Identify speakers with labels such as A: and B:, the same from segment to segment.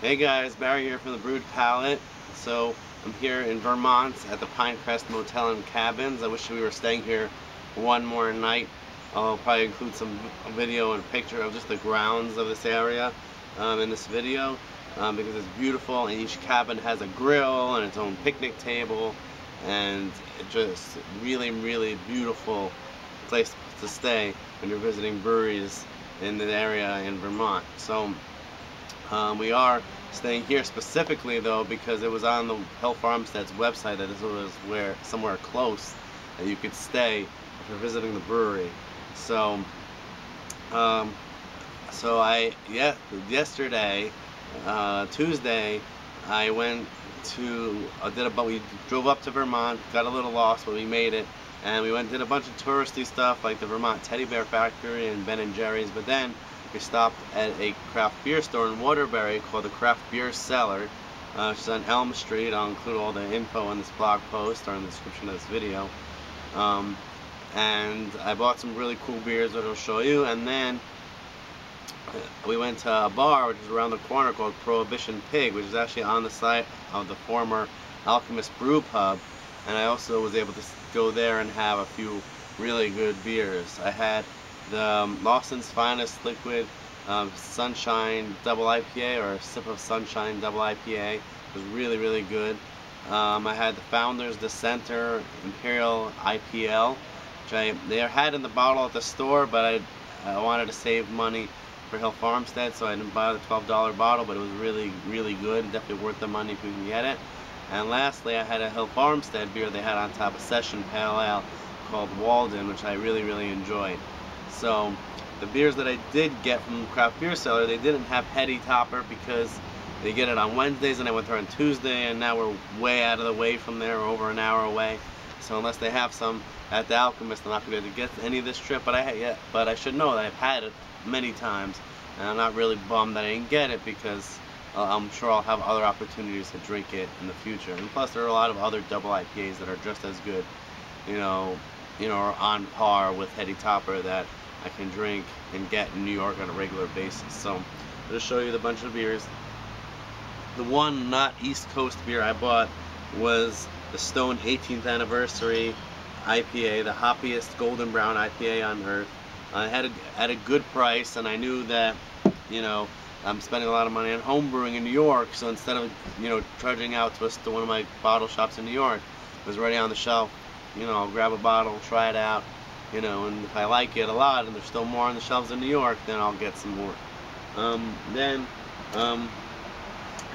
A: Hey guys, Barry here from the Brewed Palate. So I'm here in Vermont at the Pinecrest Motel and Cabins. I wish we were staying here one more night. I'll probably include some video and a picture of just the grounds of this area in this video because it's beautiful, and each cabin has a grill and its own picnic table, and it's just really beautiful place to stay when you're visiting breweries in the area in Vermont. So we are staying here specifically though because it was on the Hill Farmstead's website that this was somewhere close that you could stay if you're visiting the brewery. So yesterday, Tuesday, I went to we drove up to Vermont, got a little lost, but we made it, and we did a bunch of touristy stuff like the Vermont Teddy Bear Factory and Ben and Jerry's, but then we stopped at a craft beer store in Waterbury called the Craft Beer Cellar, which is on Elm Street. I'll include all the info on this blog post or in the description of this video. And I bought some really cool beers that I'll show you, and then we went to a bar which is around the corner called Prohibition Pig, which is actually on the site of the former Alchemist Brew Pub, and I also was able to go there and have a few really good beers. I had the Lawson's Finest Liquid Sunshine Double IPA, or Sip of Sunshine Double IPA. It was really good. I had the Founders Dissenter Imperial IPL, which they had in the bottle at the store, but I wanted to save money for Hill Farmstead, so I didn't buy the $12 bottle, but it was really good, definitely worth the money if you can get it. And lastly, I had a Hill Farmstead beer they had on top, a Session Pale Ale called Walden, which I really enjoyed. So the beers that I did get from the Craft Beer Cellar, they didn't have Heady Topper because they get it on Wednesdays, and I went there on Tuesday, and now we're way out of the way from there, over an hour away. So unless they have some at the Alchemist, I'm not going to be able to get any this trip. But I should know that I've had it many times, and I'm not really bummed that I didn't get it because I'm sure I'll have other opportunities to drink it in the future. And plus, there are a lot of other double IPAs that are just as good, or on par with Heady Topper that I can drink and get in New York on a regular basis. So I'll just show you the bunch of beers. The one not East Coast beer I bought was the Stone 18th Anniversary IPA, the hoppiest golden brown IPA on earth. I had at a good price, and I knew that I'm spending a lot of money on home brewing in New York, so instead of charging out to one of my bottle shops in New York, it was already on the shelf. I'll grab a bottle, try it out, and if I like it a lot and there's still more on the shelves in New York, then I'll get some more. Then I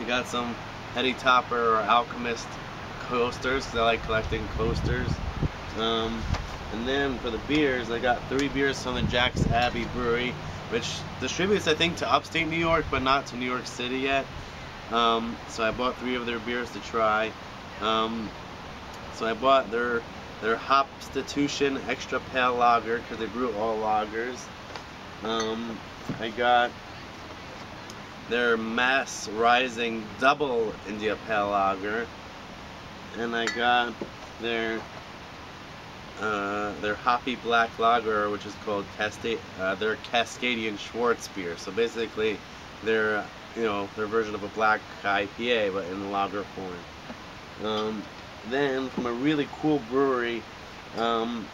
A: got some Heady Topper or Alchemist coasters because I like collecting coasters. And then for the beers, I got 3 beers from the Jack's Abbey Brewery, which distributes, I think, to upstate New York, but not to New York City yet. So I bought 3 of their beers to try. So I bought their Hopstitution Extra Pale Lager because they brew all lagers. I got their Mass Rising Double India Pale Lager, and I got their Hoppy Black Lager, which is called their Cascadian Schwartz beer. So basically, they're their version of a black IPA, but in the lager form. Then from a really cool brewery, I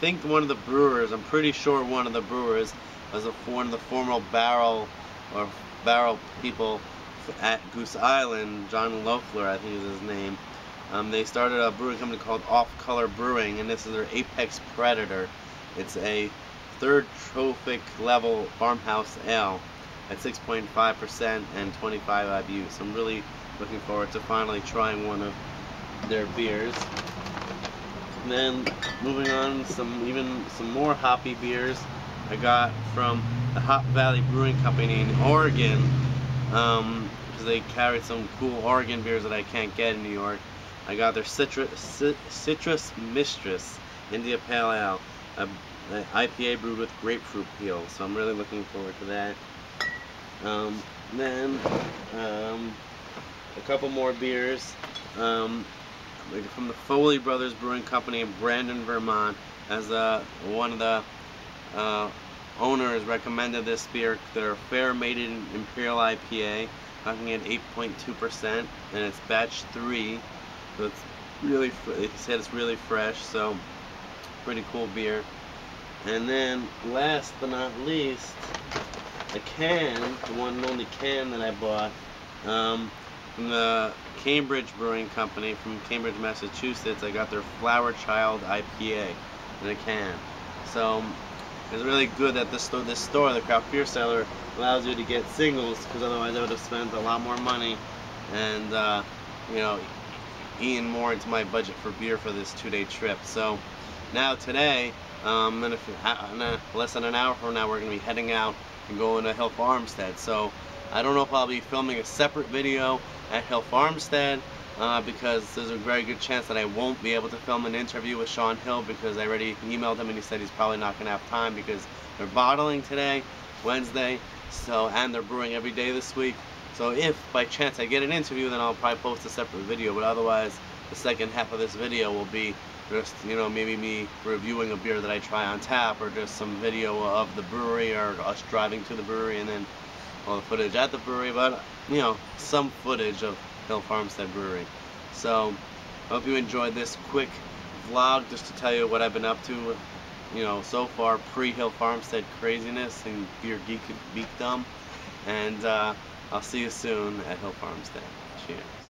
A: think one of the brewers, I'm pretty sure one of the brewers was one of the former barrel people at Goose Island. John Loeffler, I think is his name. They started a brewing company called Off Color Brewing, and this is their Apex Predator. It's a 3rd trophic level farmhouse ale at 6.5% and 25 IBU. So I'm really looking forward to finally trying one of their beers. And then moving on, some more hoppy beers I got from the Hop Valley Brewing Company in Oregon, because they carried some cool Oregon beers that I can't get in New York. I got their Citrus Mistress India Pale Ale, an IPA brewed with grapefruit peel, so I'm really looking forward to that. Then a couple more beers from the Foley Brothers Brewing Company in Brandon, Vermont, as one of the owners recommended this beer, their Fair Maiden Imperial IPA. knocking in 8.2%, and it's batch 3, so it's really, he said it's really fresh, so pretty cool beer. And then last but not least, a can, the one and only can that I bought from the Cambridge Brewing Company from Cambridge, Massachusetts. I got their Flower Child IPA in a can. So it's really good that this store, the craft beer cellar, allows you to get singles, because otherwise I would have spent a lot more money and you know, eating more into my budget for beer for this 2-day trip. So now today, in less than an hour from now, we're going to be heading out and going to Hill Farmstead. So I don't know if I'll be filming a separate video at Hill Farmstead, because there's a very good chance that I won't be able to film an interview with Sean Hill, because I already emailed him and he said he's probably not going to have time because they're bottling today, Wednesday, so, and they're brewing every day this week. So if by chance I get an interview, then I'll probably post a separate video, but otherwise the second half of this video will be just, you know, maybe me reviewing a beer that I try on tap, or just some video of the brewery, or us driving to the brewery, and then all the footage at the brewery, but, you know, some footage of Hill Farmstead Brewery. So I hope you enjoyed this quick vlog just to tell you what I've been up to, you know, so far pre-Hill Farmstead craziness and beer geekdom. And I'll see you soon at Hill Farmstead. Cheers.